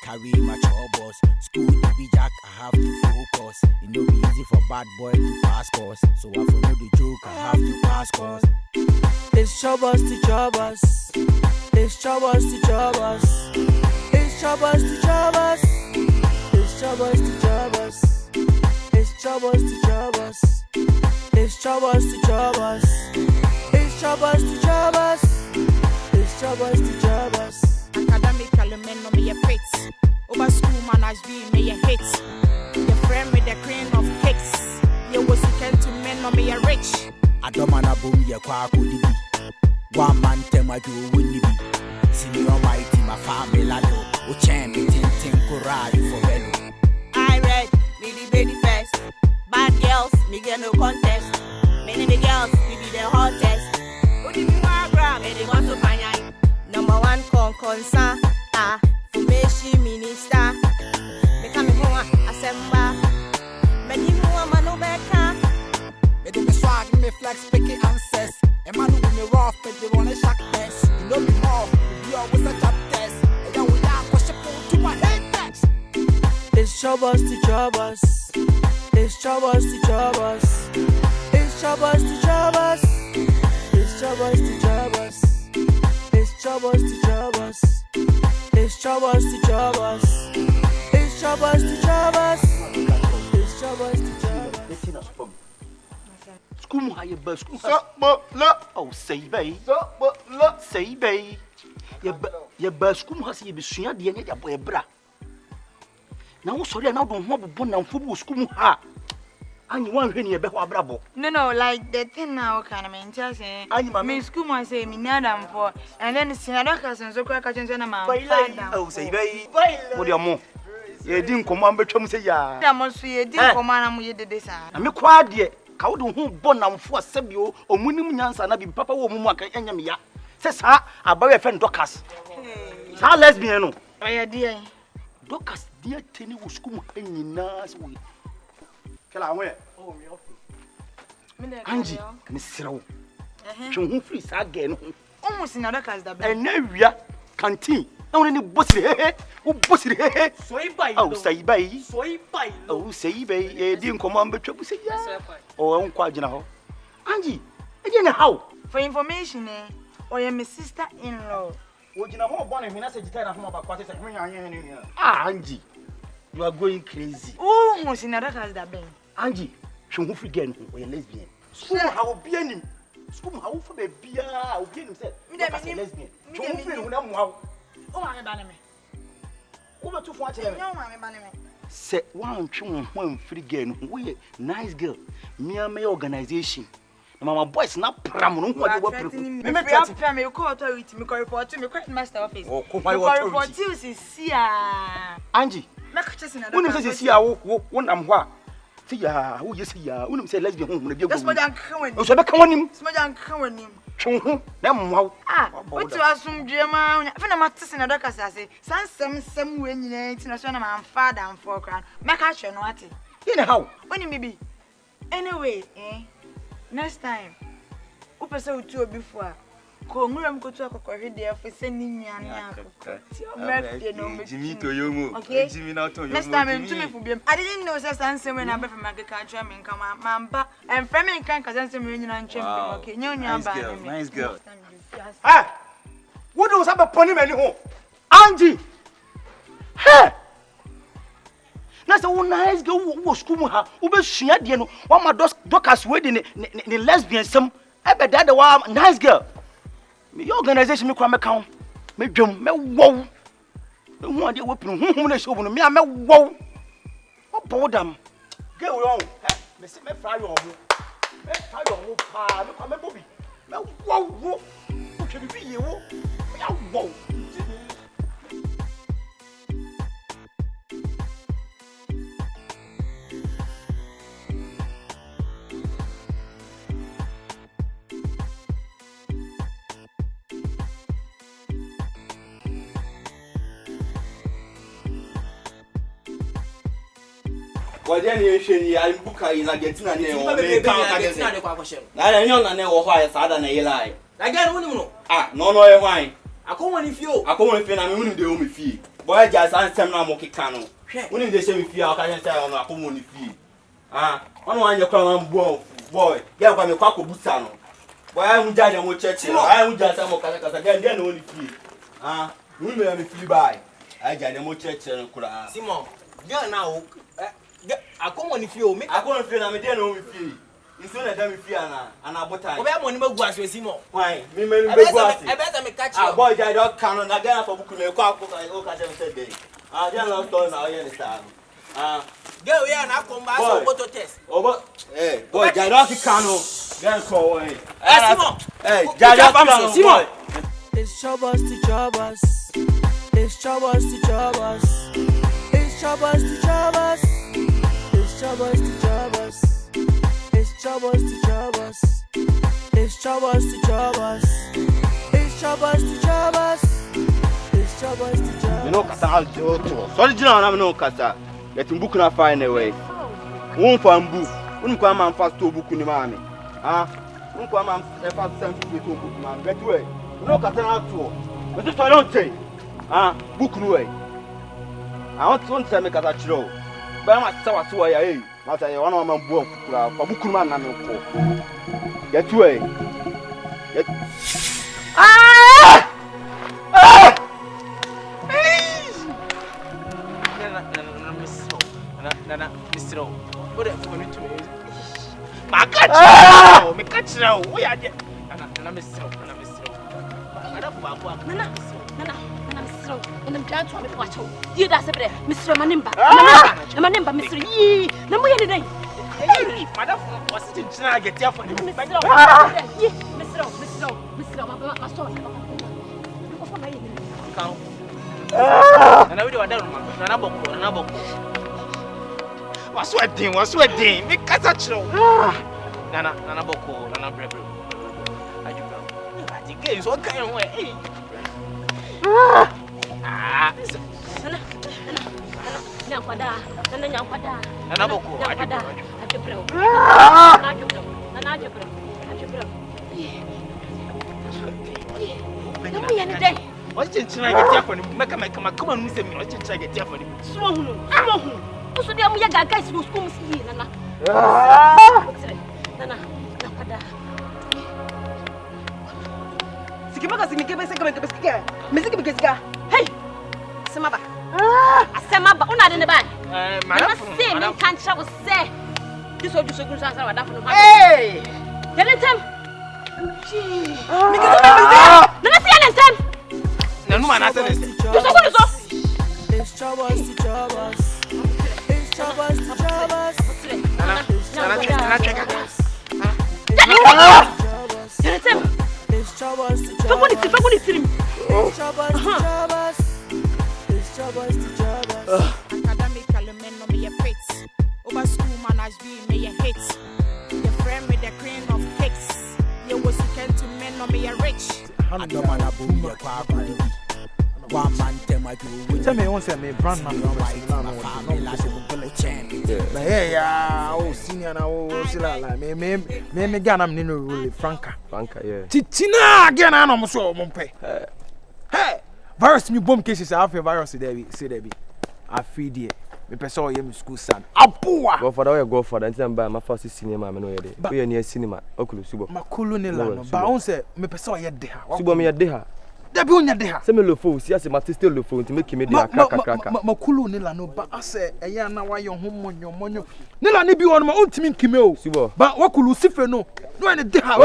carry my Chopbox. School to be jack, I have to focus. It no be easy for bad boy to pass course. So I follow the joke, I have to pass course. It's Chopbox to Chopbox. It's Chopbox to Chopbox. It's Chopbox to Chopbox. It's Chopbox to Chopbox. It's Chopbox to Chopbox. It's Chopbox to Chopbox. It's Chopbox to Chopbox. It's Chopbox to Chopbox. Academically, men no me a fits. Over school manners be me a hit. Your friend with the cream of cakes. You was second to men no me a rich. I don't wanna boom ya kwa kudi bi. One man tema do winni bi. Senior mighty my family lado. O champion tin kura you for bello. I read me the baby first. Bad girls, me get no contest. Many the girls, me be the hottest. Who did you want grab? Me they want to find out. Number one concern. Formation minister. Me come home assemble. Me di mo manu beka. Me do me swag, me flex, picky answers. A man who me rough, but they wanna shock test. You know me more, you always a job test. And then we are push to my head text. It's Chopbox to Chopbox. It's Chopbox to Chopbox. It's Chopbox to Chopbox. It's Chopbox to Chopbox. It's Chopbox to Chopbox. It's Chopbox to Chopbox. It's Chopbox to Chopbox. It's Chopbox to Chopbox. School high bus school. Oh, say bay. Say bay. Your bus school has you be seen the end of a bra. Now, sorry, I now don't want to bone and football school. Ha! And you want any better bravo. No, like the thing now, kind of maintain. I mean, school must say me nadam for, and then it's another cousin, so crack a gentleman. Oh, say bay. What do you more? You didn't command, but you say, ya. I must see a dear command with the design. I'm quite dear. How do who born and for Sabio or Munimians and I be Papa Womaka and Yamia? Says her, I buy a friend Docas. How lesbian? I dear. Docas, dear Tenny was school in Nas. Can I wear? Oh, me Angie, Miss Cyril. Who freeze again? Almost in other cars that and now we are canteen. Only bossy, who bossy, oh, say bay, oh, say bay, didn't command, but you say, yes, or quite general. Angie, again, how? For information, or your sister in law. Would you know more bonnet when I said about what is Angie, you are going crazy. Oh, most in other cars that been. Angie, she won't forget we are lesbian. School, how be any school, how for the beer, I'll be himself. Lesbian. Oh, I'm a banner. Over 240. Say one chum one free girl, we nice girl. Me and my organization. Mama boys not pram. What you were me call authority, me report to me master office. Oh, report to see Angie. When you see one am what? See ya, who you see ya, when you say lesbian home, that's what I'm coming. Oh, so I come on him. Small young coming him. What you assume, German? If I'm not in a doctor, I say, some when you ain't in a son of my father and 4 crown. Make action, what? You know how? When you may be. Anyway, next time, Upper so 2 before. Congram go to a cocker there for sending me an Jimmy to you. Okay, Jimmy not to you. Next time, I didn't know such answer when I'm from my country and come out, Mamma, and Fleming can't cause I'm and champion. Okay, nice girl. Ah, what was up upon him anymore? Angie, hey, that's a nice girl who was school. Who was she at the end? One of my doctors wedding in lesbian, some ever that one nice girl. Me organization me kwa me count me dwom me wow who ade wopinu hu na show no me a me wow opodam get we on me say me fry your mo pa me kwa me bobi me wow wo twe bi ye wo me wow. What then you say I book in Argentina or Argentina. I don't know why I said I lie. Again, no. Ah, no, why? I come on if you. I come on if I'm the only fee. Boy, just answer no more kikano. When they say me fear, I can say on a common fee. Ah, on your crown boy. Yeah, by me quack busano. Boy, I won't judge them church. I won't judge some of again only fee. Ah, we may have fee by. I judge them church and cry. Simon, girl now. I come on if you make I can't feel I'm a dead only fee. It's not a dummy fee and I bought time. I'm on the go Simon. Why? Me, I better me catch you. Boy, I don't count again for booking a quack book. I look at them today. I don't know stories now, you understand. Girl, we are now come back for photo test. Oh, hey, boy, Jadaki Kano. Girl, call away. Simon. Hey, Jadaki Simon. It's Chopbox to Chopbox. It's Chopbox to Chopbox. It's Chopbox to Chopbox. It's Chopbox to Chopbox. It's Chopbox to Chopbox. It's Chopbox to Chopbox. It's Chopbox to Chopbox. It's Chopbox to Chopbox. You know, Kasa, sorry, John, I'm no Kasa. Get him book na find a way. Won't find book. Won't come and fast to book in the mommy. Won't come and fast send to book, man. Get away. You know, Kasa out to. But if I don't say, book no way. I want to make a show. But I'm at Sawa Suaya, eh? Not a one of my book for book man and no. Get away. Get. Nana, Mr. What if you want to me? My catch! Me catch now. We are there. Nana, Mr. And I'm trying to watch you. You that's a better, Mr. Manimba. Manimba, Mr. Yee. No more today. Madam was sitting trying to get here for him. Mr. And I will do a Nana was sweating. Me catch you. Nana Boko, Nana Brebro. I think it's what kind of way. What's in trying to get for him? Come on, Mr. What's in trying to get for him? Swung. So they are guys who Kumasi, Nana. Nana, Napada. Hey, Samaba. Samaba, una in the back. Madam, say, can't show say. This will just a good answer. Hey, tell him. Never see anything. No one has it. It's Chopbox to Chopbox. It's Chopbox to Chopbox. It's Chopbox to Chopbox. Academically, men no me a fit. Over school man me a hit. Your friend with the cream of cakes. You was second to men no me a rich. I don't want to boom your car. One man tell my you. Tell me once I made brand man. Yeah, oh, senior now, me Ghana, I'm Nino Rule, Franca, yeah. Titina again, I'm so Mompe. Hey, virus, me bomb cases, I have a virus, say Debbie. I feed ye. Me person yem school son. Apua. Go for that, go for that. Until I'm my first cinema, man. We are near cinema. Okulu Subo. Makulu ni la. But on say me person ye deha. Subo me ye deha. Debi on ye deha. Say me lo phone. See, I say my still lo phone to make me deha. Kraka. Makulu ni la no. But I say, eya na wa yon monyo. Ni la ni bi on ma ontimi nkime o. Subo. But wakulu sife no. No ene deha.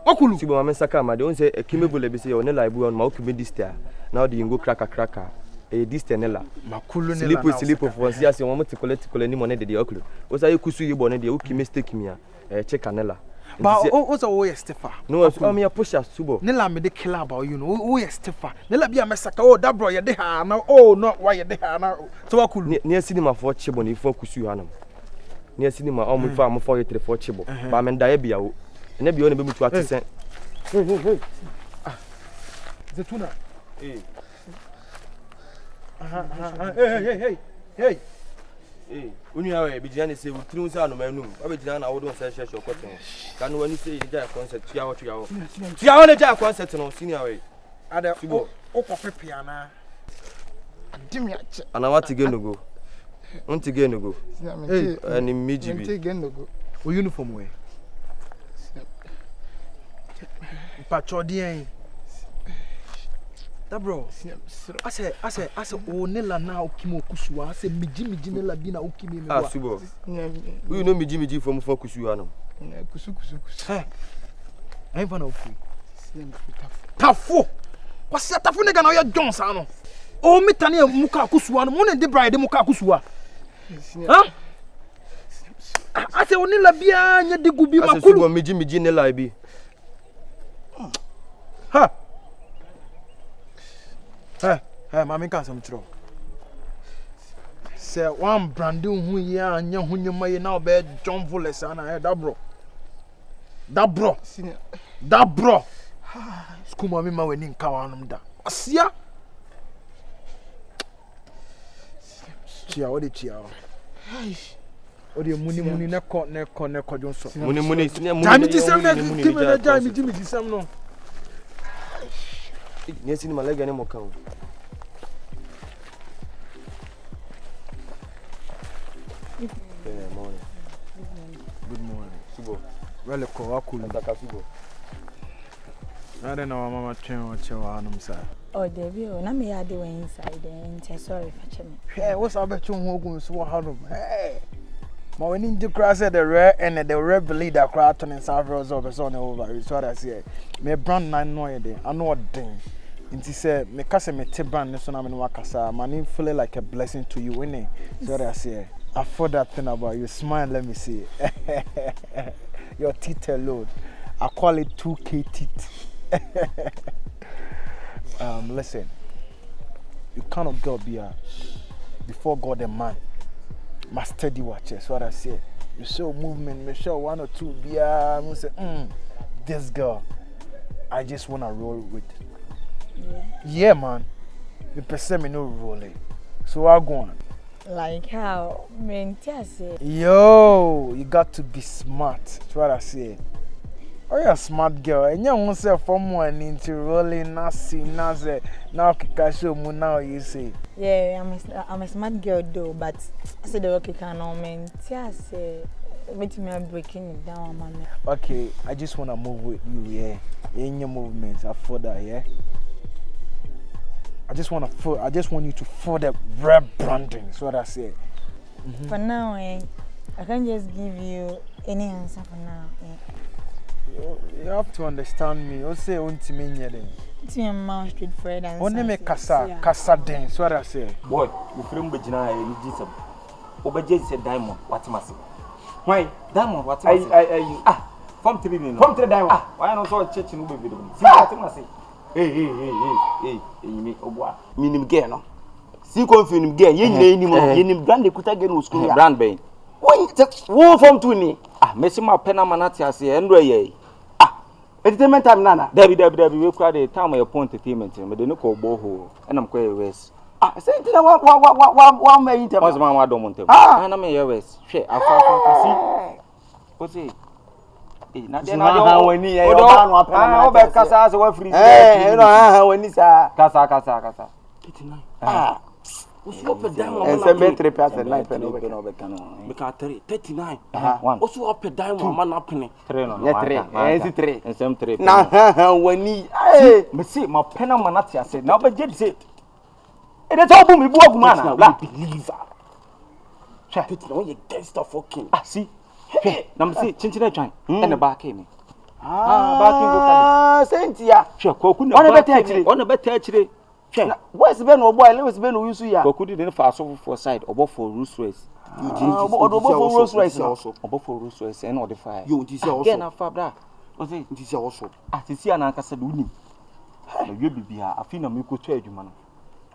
Wakulu. Subo ma mensaka ma de on say ekime bole bi say yo ni la ibu on ma okime this time. Now the go kraka. This tenela makulu sleep for see as you want to collect ni money de okulu o say kusu yi bone de o ki mistake me check anela but o so o Stefan no so me push us subo nela me de kill about you know o Stefan nela bia mesaka o that bro ye de ha na oh no why ye de ha na so wakulu ni cinema for chibo ni for kusu hanam ni cinema o mo fa mo for ye 3 for chibo ba me da ye bia o na bia o na be mutu atisen hey Zetuna Hey. Unu awe bijani say utru nsa no manum. Abijina na wodo nsa hye shokoto. Kan wani say ija concert tia wo. Tia wo na ija concert no senior we. Ada o ko pepia na. Dimmy. And I want to go. Want to go. Hey, and in Mijibi. Uniform way. Patrodian. That bro. I said, oh, Nella now, Kimo Kusua. I said, Mijimi Nella Bina Ukimi. Ah, Subo. You know Mijimi from Fokusuano. Hey, I'm one of you. Tafu. What's that? Tafu nega na ya Johnson. Oh, me tani muka Kusua. Mo ne de bride muka Kusua. Huh? I said, Onilla Bia, nya de gubi makulu. Mijimi Nella bi. Ha. Hey, mami ka some trouble. Say one branding hu ya anya hu nyama ye na obe John Voles ana that bro. School mami ma weni nka wanum da. Asia. Chia odi chia. Odi muni ne ko jonso. Muni. Jami ti sem na kimi na jami ti sem no. Yes, in my leg anymore. Good morning. Subo. Well, cool. I don't know, Mama Chen, what you want, sir. Oh, Debbie, I'm here doing inside and sorry for me. Hey, what's up at you? So, how hey, my winning the grass at the rare and the rare believe that crowd and several of us on over. Is what I say. Me brand 9 no day. I know what thing. Inti say me kase me te brand so na me wakasa. Man, feel like a blessing to you, winning. So what I say. I thought that thing about you. Smile, let me see. Your teeth alone. I call it 2K teeth. Listen. You cannot go before God and man. My steady watches, what I say. You show movement, me show 1 or 2 I'm say, this girl, I just wanna roll with. Yeah, man. You perceive me no rolling. So I go on. Like how? Yo, you got to be smart. That's what I say. Oh, you're a smart girl. And you won't say from one into rolling, nasi, now Kikasho Muna, you say. Yeah, I'm a smart girl though, but I said the okay can all mean. Say, make me breaking it down, man. Okay, I just wanna move with you, yeah. In your movements, I further, yeah. I just want you to further rebranding. That's what I say. For now, I can't just give you any answer for now. You have to understand me. You say unti me nyede. It's your mouth straight forward and only me kasa den. That's what I say. Boy, you film bejina e ni jisam. Obeje say diamond what masi. Why? Diamond what masi? Form 3 ni no. Form 3 diamond. Why no so church no be video. See what masi. Hey, me obwa. Minim ge no. See confirm ge, ye nyina ni mo. Ye nim brand ekuta ge no school ya. Brand ben. Wo form 2 ni. Mesi ma pena manati ase endro ye. Entertainment time nana. Dabi we kura the time your point entertainment. Me de no ko bo ho. Enam ko west. Say ntina wa ma yin tem. What's man wa do montem. Na me ye west. Hwe afa si. Ko say na de na de wani ye oba no apena na. Oba kasa se wa free. No wani sa. Kasa. 39. Osu up diamond. And 73% 9 pen over can. Because 39. Osu up diamond man apene. 3 no. Yeah 3. And 3. Na wani. Me see my pen man at ya say. Na be je say. E dey talk me bu aguma na. La believer. Try. 39 you gangster fucking. See. Na me see chinchina twan. E na back me. Back go kale. Sentia. Sure koku na. On be ta chire. Where's Ben or boy? Let's Ben use ya. Koku didn't fast for side or for Rolls Royce. Rolls Royce also. Or for Rolls Royce and or the fire. You this also. Again after that. What say this also? See an anka said uni. You be here. I feel me go charge you man.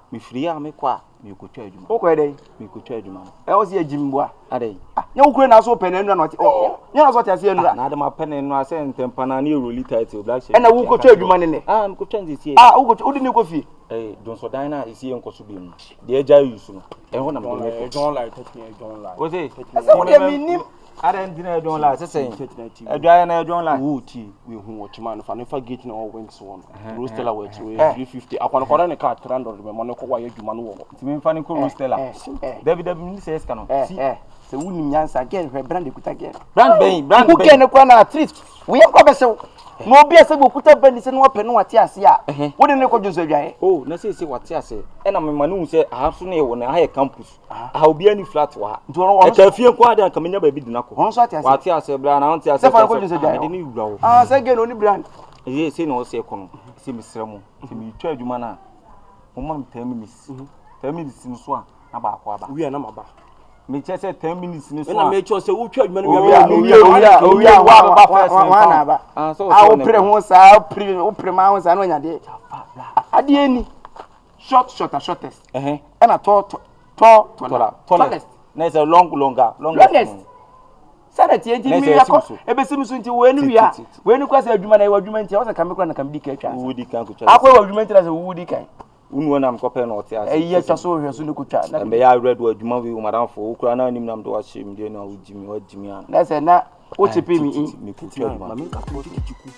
Me free me kwa me go charge you. Okay dey. Me go charge you man. I was here Jimboa. Ade. You go na so pen and not. Oh. You know what I say na. Na dem pen and no say ntem na roll title black share. And I go charge you man ne. Me go change this here. Who didn't go fee? Don't so dina is here nko so bi mu. The eja use no. E ho na me don't like touch me don't like. What say? I say what you mean? Ara ndina don la sese. Adwa na don la. Wo ti we hu wo chima no fa no fa gate na all wings one. Roostella we 350. Akwa no kore ne ka 300 me mo no ko wa adwuma no wo. Ti me fa ni ko Roostella. David ni se eska no. Si. Se wuni nyansa girl hwe brand ekuta girl. Brand ben. Ku ken ne kwa na treat. We kwa be se no obi ase go kuta bani se no ope no wate ase a. Wo de ne ko jozo adwae. Oh, na se wate ase. E na me manu se ahaso na e wo na ha campus. Aha obi ani flat wa. Nti ono ka fie kwa de ka menya ba bi dina ko. Ono so ate ase. Wate ase bra na wate ase. Se fa ko jozo adwae. De ni wura wo. Se ge no ni brand. Ye se no se ko no. Se mi sra mu. Se mi twa adwuma na. Mo ma 10 minutes. 10 minutes no so a na ba akwa ba. We na maba. Me che say 10 minutes ni so. Na me cho say wo twa adwuma no we wa ba first na ba. So wo pre ho sa wo pre ma ho sa no nya de. Ade ani shortest. E na tallest. Na is a longer. Sana tie nti mi yakọ ebesim so nti we ni wia we ni kwasa adwuma na e adwuma nti awasa kamekwa na kamdi ka atwa wudi kan ko twa akwa adwuma nti na se wudi kan unu na mkọ pe na ote ase e twa so hwe so ne ko twa na be ya red adwuma we madam fo okura na nim nam do wa hye mde na wujimi an na se na o chepe mi mi ku twa adwuma ma mi ka ko tiku